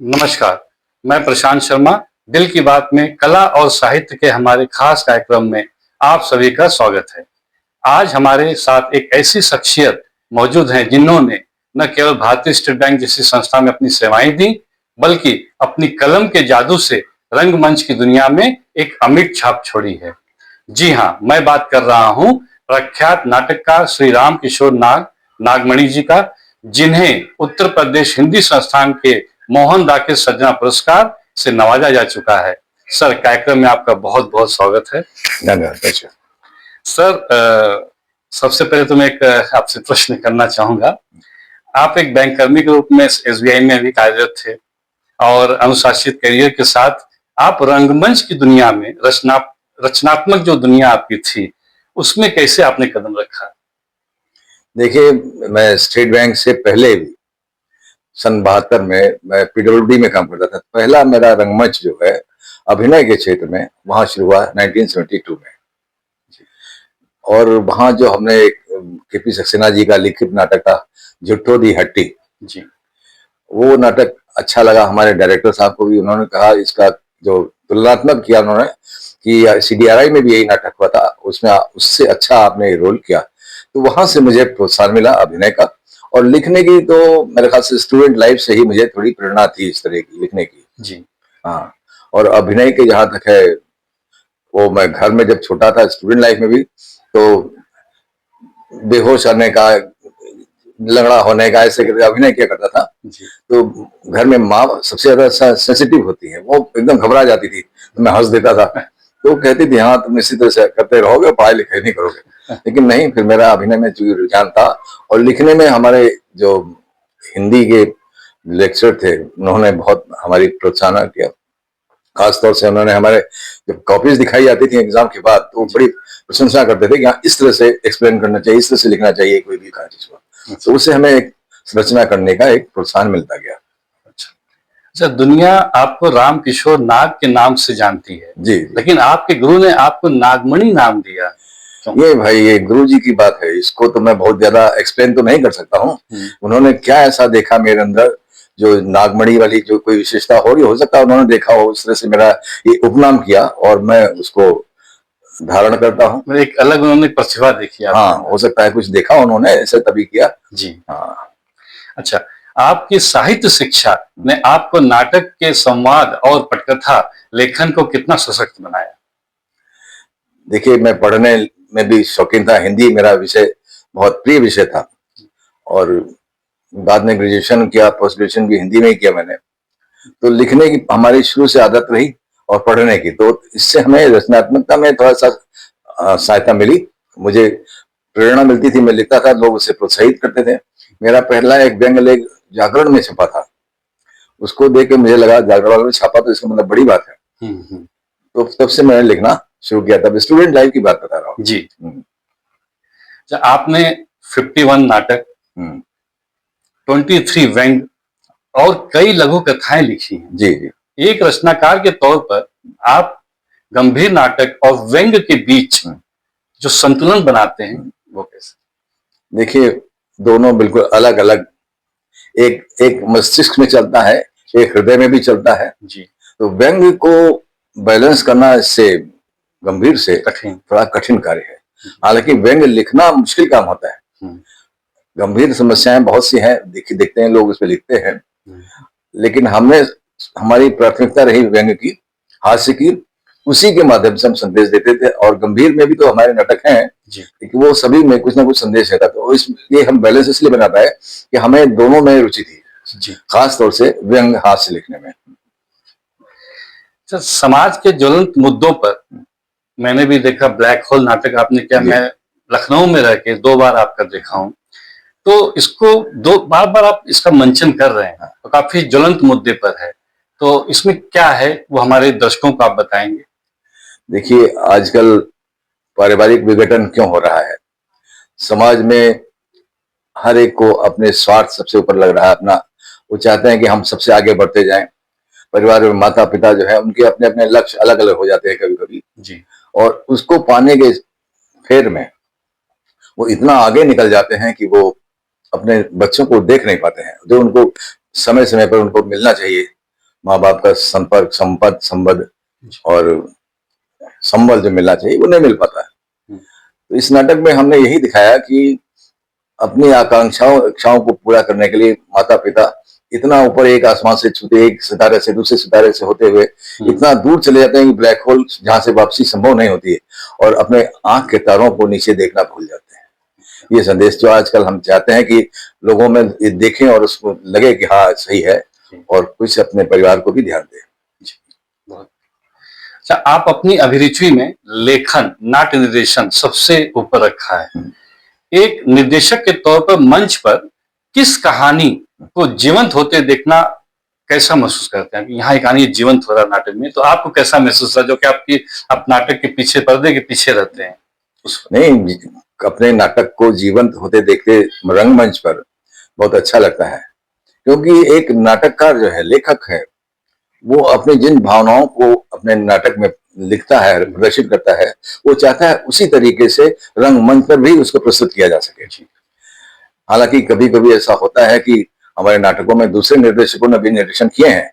नमस्कार, मैं प्रशांत शर्मा। दिल की बात में कला और साहित्य के हमारे खास कार्यक्रम में आप सभी का स्वागत है। आज हमारे साथ एक ऐसी शख्सियत मौजूद हैं जिन्होंने न केवल भारतीय स्टेट बैंक जैसी संस्था में अपनी सेवाएं दी, बल्कि अपनी कलम के जादू से रंगमंच की दुनिया में एक अमिट छाप छोड़ी है। जी हाँ, मैं बात कर रहा हूँ प्रख्यात नाटककार श्री राम किशोर नागमणि जी का, जिन्हें उत्तर प्रदेश हिंदी संस्थान के मोहन दाके सज्जना पुरस्कार से नवाजा जा चुका है। सर, कार्यक्रम में आपका बहुत बहुत स्वागत है। धन्यवाद। सर, सबसे पहले तो मैं एक आपसे प्रश्न करना चाहूंगा। आप एक बैंक कर्मी के रूप में एसबीआई में अभी कार्यरत थे और अनुशासित करियर के साथ आप रंगमंच की दुनिया में रचनात्मक जो दुनिया आपकी थी, उसमें कैसे आपने कदम रखा? देखिए, मैं स्टेट बैंक से पहले भी सन 72 में मैं पीडब्ल्यूडी में काम करता था। पहला मेरा रंगमंच जो है अभिनय के क्षेत्र में, वहां शुरू हुआ 1972 में। और वहां जो हमने एक केपी सक्सेना जी का लिखित नाटक था झुट्ठो दी हट्टी जी, वो नाटक अच्छा लगा हमारे डायरेक्टर साहब को भी। उन्होंने कहा, इसका जो तुलनात्मक किया उन्होंने कि सीडीआरआई में भी यही नाटक हुआ था, उसमें उससे अच्छा आपने रोल किया। तो वहां से मुझे प्रोत्साहन मिला अभिनय का। और लिखने की तो मेरे ख्याल से स्टूडेंट लाइफ से ही मुझे थोड़ी प्रेरणा थी इस तरह की लिखने की। जी, हाँ। और अभिनय के जहां तक है, वो मैं घर में जब छोटा था स्टूडेंट लाइफ में भी, तो बेहोश होने का, लंगड़ा होने का, ऐसे करके अभिनय किया करता था। जी, तो घर में माँ सबसे ज्यादा सेंसिटिव होती है, वो एकदम घबरा जाती थी तो मैं हंस देता था। तो वो कहती थी, हाँ तुम इसी तरह से करते रहोगे, पढ़ाई लिखाई नहीं करोगे। लेकिन नहीं, फिर मेरा अभिनय में चूंकि रुझान था। और लिखने में हमारे जो हिंदी के लेक्चर थे, उन्होंने बहुत हमारी प्रोत्साहन किया। खासतौर से उन्होंने हमारे जब कॉपीज दिखाई जाती थी एग्जाम के बाद, तो बड़ी प्रशंसा करते थे कि हाँ इस तरह से एक्सप्लेन करना चाहिए, इस तरह से लिखना चाहिए कोई भी चीज को। तो उससे हमें एक रचना करने का एक प्रोत्साहन मिलता गया। अच्छा, दुनिया आपको राम किशोर नाग के नाम से जानती है, जी। लेकिन आपके गुरु ने आपको नागमणि नाम दिया। ये भाई, ये गुरु जी की बात है, इसको तो मैं बहुत ज्यादा एक्सप्लेन तो नहीं कर सकता हूँ। उन्होंने क्या ऐसा देखा मेरे अंदर, जो नागमणि वाली जो कोई विशेषता हो सकता है उन्होंने देखा हो, उस तरह से मेरा ये उपनाम किया और मैं उसको धारण करता हूँ। एक अलग उन्होंने प्रतिभा देखी। हाँ, हो सकता है कुछ देखा उन्होंने, ऐसे तभी किया। जी, हाँ। अच्छा, आपकी साहित्य शिक्षा ने आपको नाटक के संवाद और पटकथा लेखन को कितना सशक्त बनाया? देखिए, मैं पढ़ने में भी शौकीन था, हिंदी मेरा विषय बहुत प्रिय विषय था। और बाद में ग्रेजुएशन किया, पोस्ट ग्रेजुएशन भी हिंदी में ही किया मैंने। तो लिखने की हमारी शुरू से आदत रही और पढ़ने की, तो इससे हमें रचनात्मकता में थोड़ा सा सहायता मिली। मुझे प्रेरणा मिलती थी, मैं लिखता था, लोग उसे प्रोत्साहित करते थे। मेरा पहला एक व्यंग लेख जागरण में छपा था, उसको देख के मुझे लगा जागरण वालों ने छापा तो इसका मतलब बड़ी बात है। तो तब से मैंने लिखना शुरू किया। तब स्टूडेंट लाइफ की बात बता रहा हूँ। जी, आपने 51 नाटक, 23 व्यंग और कई लघु कथाएं लिखी हैं। जी जी। एक रचनाकार के तौर पर आप गंभीर नाटक और व्यंग के बीच जो संतुलन बनाते हैं, वो कैसे? देखिए, दोनों बिल्कुल अलग अलग, एक मस्तिष्क में चलता है, एक हृदय में भी चलता है। जी, तो व्यंग को बैलेंस करना इससे गंभीर से थोड़ा कठिन कार्य है। हालांकि व्यंग लिखना मुश्किल काम होता है। गंभीर समस्याएं बहुत सी हैं, देखते हैं लोग, उस पर लिखते हैं। लेकिन हमारी प्राथमिकता रही व्यंग की, हास्य की। उसी के माध्यम से हम संदेश देते थे। और गंभीर में भी तो हमारे नाटक हैं कि वो सभी में कुछ ना कुछ संदेश रहता। तो इसलिए हम बैलेंस इसलिए बना पाए कि हमें दोनों में रुचि थी, खास तौर से व्यंग हास्य लिखने में। समाज के ज्वलंत मुद्दों पर मैंने भी देखा, ब्लैक होल नाटक आपने किया। मैं लखनऊ में रह के 2 बार आपका देखा हूं, तो इसको बार बार आप इसका मंचन कर रहे हैं, तो काफी ज्वलंत मुद्दे पर है। तो इसमें क्या है, वो हमारे दर्शकों को आप बताएंगे? देखिए, आजकल पारिवारिक विघटन क्यों हो रहा है? समाज में हर एक को अपने स्वार्थ सबसे ऊपर लग रहा है अपना। वो चाहते हैं कि हम सबसे आगे बढ़ते जाएं। परिवार में माता पिता जो है, उनके अपने अपने लक्ष्य अलग अलग हो जाते हैं कभी कभी जी। और उसको पाने के फेर में वो इतना आगे निकल जाते हैं कि वो अपने बच्चों को देख नहीं पाते हैं, जो उनको समय समय पर उनको मिलना चाहिए। माँ बाप का संपर्क, संपद, संबद और संबल जो मिलना चाहिए वो नहीं मिल पाता है। तो इस नाटक में हमने यही दिखाया कि अपनी आकांक्षाओं इच्छाओं को पूरा करने के लिए माता पिता इतना ऊपर एक आसमान से छूते, एक सितारे से दूसरे सितारे से होते हुए इतना दूर चले जाते हैं कि ब्लैक होल जहां से वापसी संभव नहीं होती है, और अपने आंख के तारों को नीचे देखना भूल जाते हैं। ये संदेश जो आजकल हम चाहते हैं कि लोगों में ये देखें और उसको लगे कि हाँ सही है, और कुछ अपने परिवार को भी ध्यान दें। अच्छा, आप अपनी अभिरुचि में लेखन, नाट्य निर्देशन सबसे ऊपर रखा है। एक निर्देशक के तौर पर मंच पर किस कहानी को जीवंत होते देखना कैसा महसूस करते हैं? यहाँ एक कहानी जीवंत हो रहा है नाटक में, तो आपको कैसा महसूस है, जो कि आप नाटक के पीछे, पर्दे के पीछे रहते हैं? नहीं, अपने नाटक को जीवंत होते देखते रंगमंच पर बहुत अच्छा लगता है, क्योंकि एक नाटककार जो है, लेखक है, वो अपने जिन भावनाओं को अपने नाटक में लिखता है, प्रदर्शित करता है, वो चाहता है उसी तरीके से रंगमंच पर भी उसको प्रस्तुत किया जा सके। हालांकि कभी कभी ऐसा होता है कि हमारे नाटकों में दूसरे निर्देशकों ने भी निर्देशन किए हैं,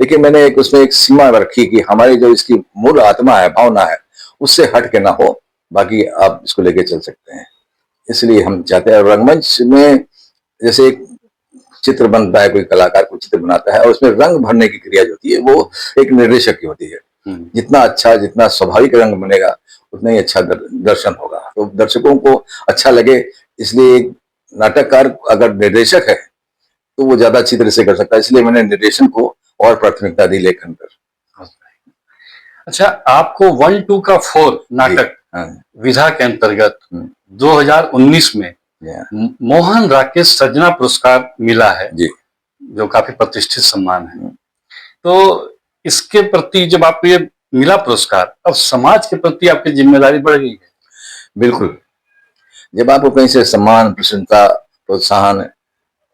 लेकिन मैंने उसमें एक सीमा रखी कि हमारी जो इसकी मूल आत्मा है, भावना है, उससे हट के ना हो, बाकी आप इसको लेके चल सकते हैं। इसलिए हम चाहते हैं रंगमंच में जैसे एक चित्र बनता है, कोई कलाकार को चित्र बनाता है और उसमें रंग भरने की क्रिया जो होती है वो एक निर्देशक की होती है। जितना अच्छा, जितना स्वाभाविक रंग बनेगा उतना ही अच्छा दर्शन होगा, तो दर्शकों को अच्छा लगे। इसलिए एक नाटककार अगर निर्देशक है तो वो ज्यादा अच्छी तरह से कर सकता है, इसलिए मैंने निर्देशन को और प्राथमिकता दी लेखन पर। अच्छा, आपको 1 2 का 4 नाटक विधा के अंतर्गत 2019 में मोहन राकेश सजना पुरस्कार मिला है जी, जो काफी प्रतिष्ठित सम्मान है। तो इसके प्रति जब आपको ये मिला पुरस्कार, अब समाज के प्रति आपकी जिम्मेदारी बढ़ गई है। बिल्कुल, जब आपको कहीं से सम्मान, प्रसन्नता, प्रोत्साहन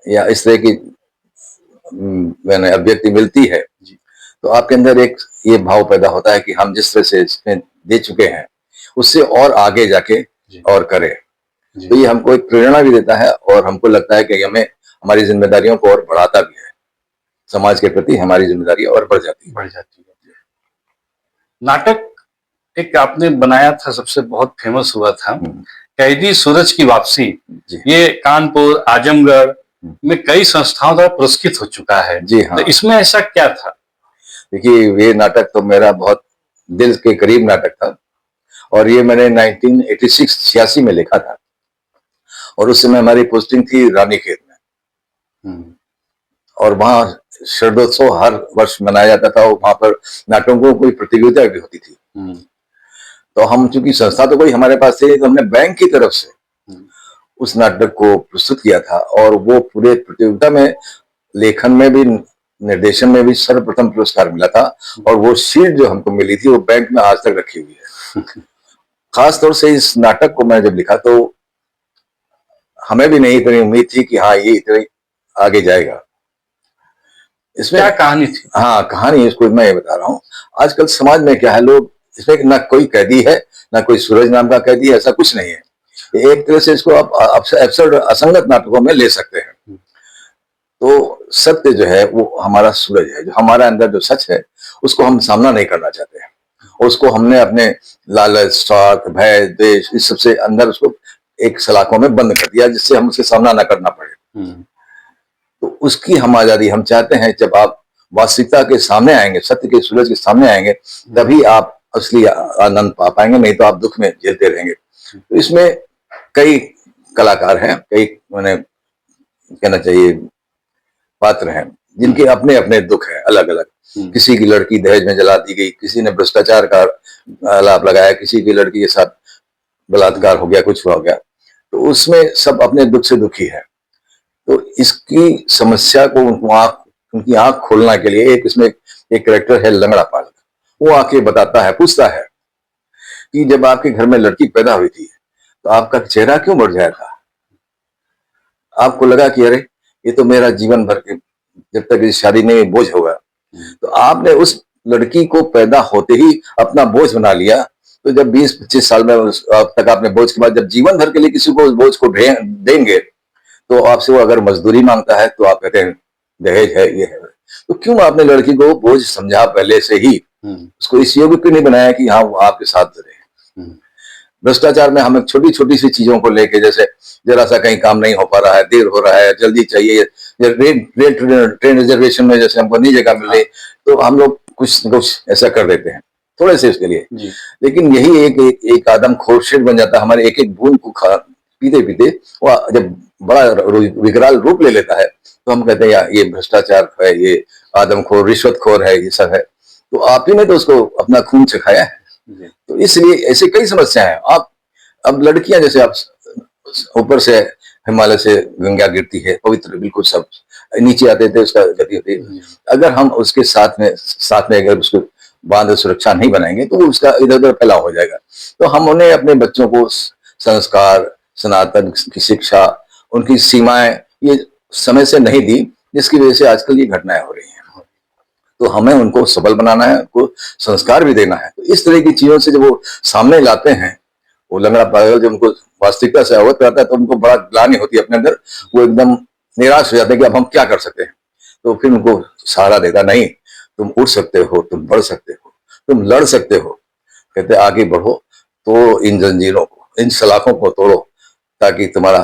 या इस तरह की अभिव्यक्ति मिलती है तो आपके अंदर एक ये भाव पैदा होता है कि हम जिस तरह से इसमें दे चुके हैं उससे और आगे जाके और करें। तो ये हमको एक प्रेरणा भी देता है और हमको लगता है कि हमें हमारी जिम्मेदारियों को और बढ़ाता भी है, समाज के प्रति हमारी जिम्मेदारी और बढ़ जाती है। नाटक एक आपने बनाया था, सबसे बहुत फेमस हुआ था, कैदी सूरज की वापसी। ये कानपुर, आजमगढ़ में कई संस्थाओं द्वारा पुरस्कृत हो चुका है जी। हाँ। तो इसमें ऐसा क्या था? देखिए, ये नाटक तो मेरा बहुत दिल के करीब नाटक था और ये मैंने 1986 में लिखा था और उस समय हमारी पोस्टिंग थी रानीखेत में और वहां शरदोत्सव हर वर्ष मनाया जाता था और वहां पर नाटकों की प्रतियोगिता भी होती थी। तो हम चूंकि संस्था तो कोई हमारे पास थी, तो हमने बैंक की तरफ से उस नाटक को प्रस्तुत किया था और वो पूरे प्रतियोगिता में लेखन में भी, निर्देशन में भी सर्वप्रथम पुरस्कार मिला था और वो शील्ड जो हमको मिली थी वो बैंक में आज तक रखी हुई है। खास तौर से इस नाटक को मैं जब लिखा तो हमें भी नहीं इतनी उम्मीद थी कि हाँ ये इतने आगे जाएगा। इसमें क्या कहानी थी? हाँ, कहानी इसको मैं ये बता रहा हूँ। आजकल समाज में क्या है, लोग इसमें ना कोई कैदी है ना कोई सूरज नाम का कैदी है, ऐसा कुछ नहीं है। एक तरह से इसको आप अब्सर्ड, असंगत नाटकों में ले सकते हैं। तो सत्य जो है वो हमारा सूरज है, जो हमारा अंदर जो सच है उसको हम सामना नहीं करना चाहते हैं। उसको हमने अपने लालच, स्वार्थ, भय, द्वेष, इस सबसे अंदर उसको एक सलाखों में बंद कर दिया जिससे हम उसे सामना ना करना पड़े। तो उसकी हम आजादी हम चाहते हैं। जब आप वास्तविकता के सामने आएंगे, सत्य के सूरज के सामने आएंगे, तभी आप असली आनंद पा पाएंगे, नहीं तो आप दुख में झेलते रहेंगे। तो इसमें कई कलाकार हैं, कई मैंने कहना चाहिए पात्र हैं जिनके अपने अपने दुख है अलग अलग। किसी की लड़की दहेज में जला दी गई, किसी ने भ्रष्टाचार का आलाप लगाया, किसी की लड़की के साथ बलात्कार हो गया, कुछ हो गया, तो उसमें सब अपने दुख से दुखी है। तो इसकी समस्या को उनकी आंख खोलने के लिए एक इसमें एक कैरेक्टर है लंगड़ा पाल, वो आके बताता है, पूछता है कि जब आपके घर में लड़की पैदा हुई थी तो आपका चेहरा क्यों बढ़ जाया था? आपको लगा कि अरे ये तो मेरा जीवन भर के जब तक इस शादी नहीं बोझ होगा। तो आपने उस लड़की को पैदा होते ही अपना बोझ बना लिया। तो जब 20-25 साल में तक आपने बोझ के बाद जब जीवन भर के लिए किसी को उस बोझ को देंगे तो आपसे वो अगर मजदूरी मांगता है तो आप कहते हैं दहेज है, ये है। तो क्यों आपने लड़की को बोझ समझा पहले से ही, उसको इस योग्य क्यों नहीं बनाया कि हाँ वो आपके साथ रहे। भ्रष्टाचार में हम छोटी छोटी सी चीजों को लेके, जैसे जरा सा कहीं काम नहीं हो पा रहा है, देर हो रहा है, जल्दी चाहिए, ट्रेन रिजर्वेशन में जैसे हमको नहीं जगह मिले तो हम लोग कुछ न कुछ ऐसा कर देते हैं थोड़े से उसके लिए। लेकिन यही एक आदम खोरशेर बन जाता है, हमारे एक एक बूंद को पीते पीते वो जब बड़ा विकराल रूप ले लेता है तो हम कहते हैं यार ये भ्रष्टाचार है, ये आदमखोर रिश्वतखोर है, ये सब है। तो आप ही ने तो उसको अपना खून चखाया है। तो इसलिए ऐसे कई समस्याएं हैं। आप अब लड़कियां जैसे आप ऊपर से हिमालय से गंगा गिरती है पवित्र, बिल्कुल सब नीचे आते थे उसका गति होती है। अगर हम उसके साथ में अगर उसको बांध सुरक्षा नहीं बनाएंगे तो वो उसका इधर उधर फैलाव हो जाएगा। तो हम उन्हें अपने बच्चों को संस्कार, सनातन की शिक्षा, उनकी सीमाएं ये समय से नहीं दी, जिसकी वजह से आजकल ये घटनाएं हो रही हैं। तो हमें उनको सबल बनाना है, उनको संस्कार भी देना है। तो इस तरह की चीजों से जब वो सामने लाते हैं, वो लंगड़ा पागल जब उनको वास्तविकता से अवगत कराता है तो उनको बड़ा ग्लानि होती है अपने अंदर, वो एकदम निराश हो जाते हैं कि अब हम क्या कर सकते हैं। तो फिर उनको सहारा देता, नहीं तुम उठ सकते हो, तुम बढ़ सकते हो, तुम लड़ सकते हो, कहते आगे बढ़ो, तो इन जंजीरों को, इन सलाखों को तोड़ो ताकि तुम्हारा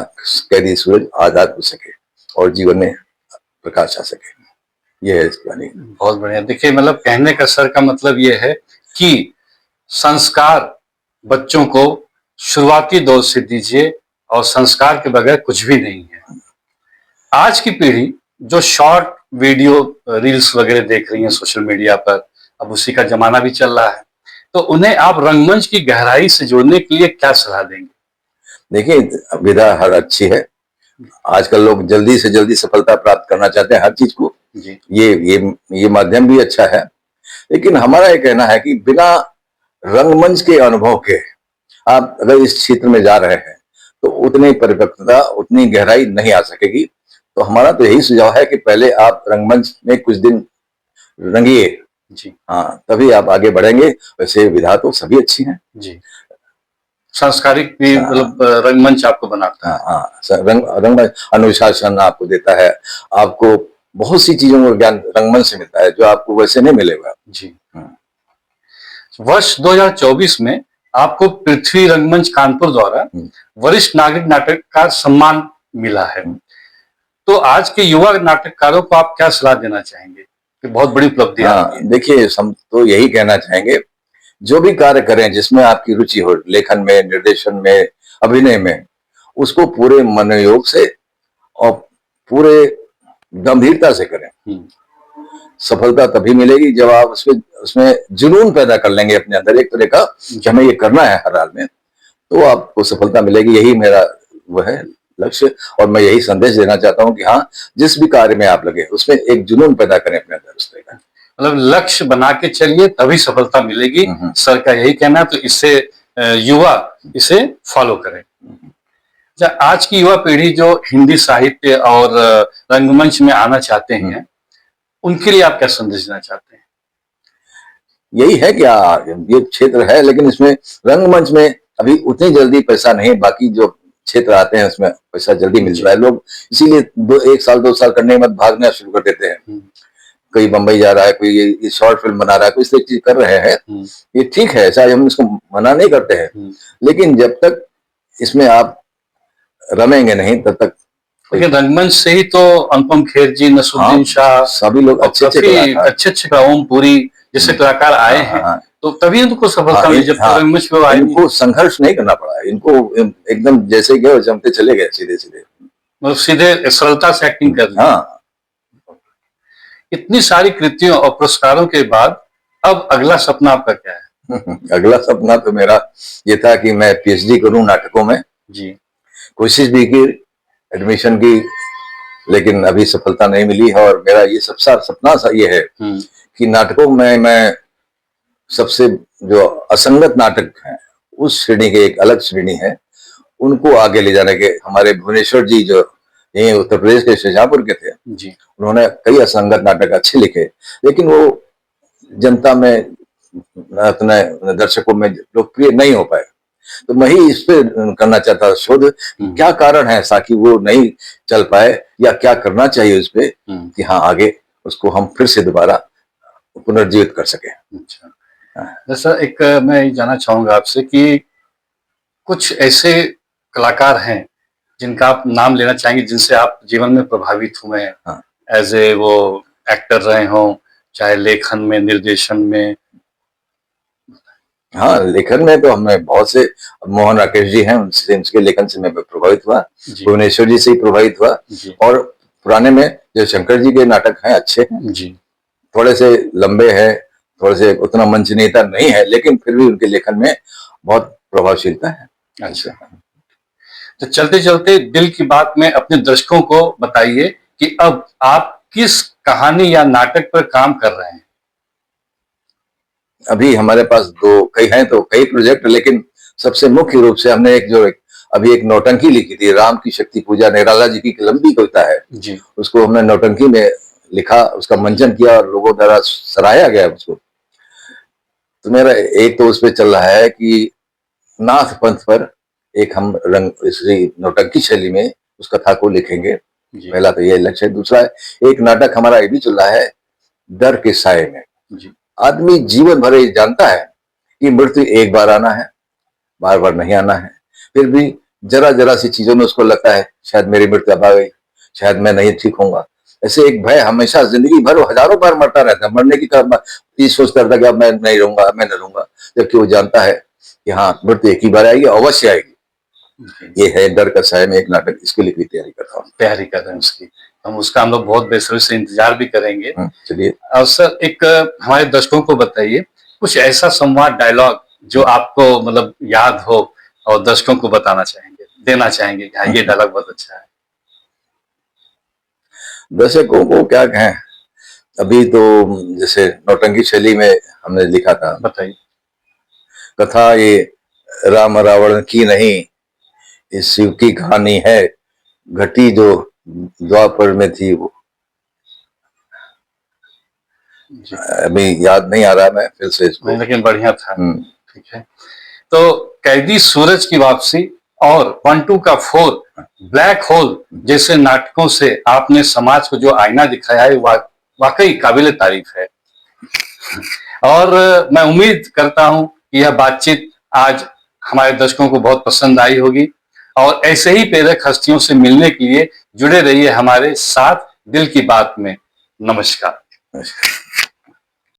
कैदी सूरज आजाद हो सके और जीवन में प्रकाश आ सके। ये है इसकी कहानी। बहुत बढ़िया। देखिए मतलब कहने का सर का मतलब ये है कि संस्कार बच्चों को शुरुआती दौर से दीजिए और संस्कार के बगैर कुछ भी नहीं है। आज की पीढ़ी जो शॉर्ट वीडियो रील्स वगैरह देख रही है सोशल मीडिया पर, अब उसी का जमाना भी चल रहा है, तो उन्हें आप रंगमंच की गहराई से जोड़ने के लिए क्या सलाह देंगे? देखिए विधा हर अच्छी है, आजकल लोग जल्दी से जल्दी सफलता प्राप्त करना चाहते हैं हर चीज को जी। ये माध्यम भी अच्छा है, लेकिन हमारा ये कहना है कि बिना रंगमंच के अनुभव के आप अगर इस क्षेत्र में जा रहे हैं तो उतनी परिपक्वता, उतनी गहराई नहीं आ सकेगी। तो हमारा तो यही सुझाव है कि पहले आप रंगमंच में कुछ दिन रंगिए जी, हाँ तभी आप आगे बढ़ेंगे। वैसे विधा तो सभी अच्छी हैं जी, सांस्कृतिक भी मतलब रंगमंच आपको बनाता है। हाँ, रंग अनुशासन आपको देता है, आपको बहुत सी चीजों का ज्ञान रंगमंच से मिलता है जो आपको वैसे नहीं मिलेगा जी। वर्ष 2024 में आपको पृथ्वी रंगमंच कानपुर द्वारा वरिष्ठ नागरिक नाटककार सम्मान मिला है। तो आज के युवा नाटककारों को आप क्या सलाह देना चाहेंगे कि बहुत बड़ी उपलब्धि है? देखिए हम तो यही कहना चाहेंगे, जो भी कार्य करें जिसमें आपकी रुचि हो, लेखन में, निर्देशन में, अभिनय में, उसको पूरे मनोयोग से और पूरे गंभीरता से करें। सफलता तभी मिलेगी जब आप उसमें जुनून पैदा कर लेंगे अपने अंदर एक तरह का कि हमें ये करना है हर हाल में, तो आपको सफलता मिलेगी। यही मेरा वो है लक्ष्य, और मैं यही संदेश देना चाहता हूँ कि हाँ जिस भी कार्य में आप लगे उसमें एक जुनून पैदा करें अपने अंदर उस तरह का। मतलब लक्ष्य बना के चलिए तभी सफलता मिलेगी, सर का यही कहना है। तो इससे युवा इसे फॉलो करें। आज की युवा पीढ़ी जो हिंदी साहित्य और रंगमंच में आना चाहते हैं, उनके लिए आप क्या संदेश देना चाहते हैं? यही है कि ये क्षेत्र है, लेकिन इसमें रंगमंच में अभी उतनी जल्दी पैसा नहीं, बाकी जो क्षेत्र आते हैं उसमें पैसा जल्दी मिल रहा है। लोग इसीलिए 1 साल 2 साल करने के बाद भागना शुरू कर देते हैं। कोई बंबई जा रहा है, कोई ये शॉर्ट फिल्म बना रहा है, कोई इस चीज कर रहे हैं। ये ठीक है, ऐसा हम इसको मना नहीं करते हैं, लेकिन जब तक इसमें आप रमेंगे नहीं तब तक। लेकिन रंगमंच से ही तो अनुपम खेर जी, नसरुद्दीन शाह, सभी लोग अच्छे ओम पुरी जैसे कलाकार आए हैं, तो तभी उनको सफलता मिली। जब रंगमंच पे आए, इनको संघर्ष नहीं करना पड़ा, इनको एकदम जैसे गए जमते चले गए, सीधे सीधे, मतलब सीधे सरलता से एक्टिंग कर दी। इतनी सारी कृतियों और पुरस्कारों के बाद अब अगला सपना आपका क्या है? अगला सपना तो मेरा ये था कि मैं पीएचडी करूं नाटकों में जी। कोशिश भी की एडमिशन की, लेकिन अभी सफलता नहीं मिली है। और मेरा ये सबसे सपना ये है कि नाटकों में मैं सबसे जो असंगत नाटक हैं उस श्रेणी के, एक अलग श्रेणी है, उनको आगे ले जाने के। हमारे भुवनेश्वर जी जो यही उत्तर प्रदेश के शाहजहांपुर के थे जी, उन्होंने कई असंगत नाटक अच्छे लिखे, लेकिन वो जनता में, अपने दर्शकों में लोकप्रिय नहीं हो पाए। तो मैं ही इस पे करना चाहता शोध, क्या कारण है ऐसा कि वो नहीं चल पाए, या क्या करना चाहिए उस पे कि हाँ आगे उसको हम फिर से दोबारा पुनर्जीवित कर सके। अच्छा, जैसा एक मैं ये जानना चाहूंगा आपसे कि कुछ ऐसे कलाकार हैं जिनका आप नाम लेना चाहेंगे जिनसे आप जीवन में प्रभावित हुए हैं, हाँ। एज ए वो एक्टर रहे हों, चाहे लेखन में, निर्देशन में? हाँ, लेखन में तो हमें बहुत से, मोहन राकेश जी हैं, उनसे, उनके लेखन से मैं प्रभावित हुआ, जी भुवनेश्वर जी से ही प्रभावित हुआ। जी और पुराने में जो शंकर जी के नाटक हैं अच्छे हैं, जी। थोड़े से लंबे हैं, थोड़े से उतना मंच नेता नहीं है, लेकिन फिर भी उनके लेखन में बहुत प्रभावशीलता है। अच्छा, तो चलते चलते दिल की बात में अपने दर्शकों को बताइए कि अब आप किस कहानी या नाटक पर काम कर रहे हैं? अभी हमारे पास दो कई हैं, तो कई प्रोजेक्ट, लेकिन सबसे मुख्य रूप से हमने अभी एक नौटंकी लिखी थी, राम की शक्ति पूजा, निराला जी की एक लंबी कविता है जी उसको हमने नौटंकी में लिखा, उसका मंचन किया और लोगों द्वारा सराहा गया उसको। तो मेरा एक तो उस पर चल रहा है कि नाथ पंथ पर एक हम रंग इसी नौटंकी शैली में उस कथा को लिखेंगे। जी पहला तो ये लक्ष्य है। दूसरा एक नाटक हमारा ये भी चल रहा है, डर के साए में। जी आदमी जीवन भर ये जानता है कि मृत्यु एक बार आना है, बार बार नहीं आना है, फिर भी जरा जरा सी चीजों में उसको लगता है शायद मेरी मृत्यु अब आ गई, शायद मैं नहीं ठीक होऊंगा। ऐसे एक भय हमेशा जिंदगी भर वो हजारों बार मरता रहता है, मरने की चीज सोचता रहता है कि अब मैं नहीं रहूंगा, मैं नहीं रहूंगा, जबकि वो जानता है कि हाँ, मृत्यु एक ही बार आएगी, अवश्य आएगी। जी। ये है डर का साया में एक नाटक, इसके लिए भी तैयारी कर रहा हूँ। तैयारी कर रहे हैं उसकी, हम लोग बहुत बेसब्री से इंतजार भी करेंगे। चलिए। और सर एक हमारे दर्शकों को बताइए कुछ ऐसा संवाद, डायलॉग जो आपको मतलब याद हो और दर्शकों को बताना चाहेंगे, देना चाहेंगे कि हाँ ये डायलॉग बहुत अच्छा है। दर्शकों को क्या कहें, अभी तो जैसे नौटंकी शैली में हमने लिखा था, बताइए। कथा ये राम रावण की नहीं, इस शिव की कहानी है, घटी जो द्वापर में थी वो। जी अभी याद नहीं आ रहा, मैं फिर से इसको। नहीं, लेकिन बढ़िया था। ठीक है, तो कैदी सूरज की वापसी और 1-2 का 4, ब्लैक होल जैसे नाटकों से आपने समाज को जो आईना दिखाया है वाकई काबिल तारीफ है। और मैं उम्मीद करता हूं कि यह बातचीत आज हमारे दर्शकों को बहुत पसंद आई होगी और ऐसे ही प्रेरक हस्तियों से मिलने के लिए जुड़े रहिए हमारे साथ दिल की बात में। नमस्कार।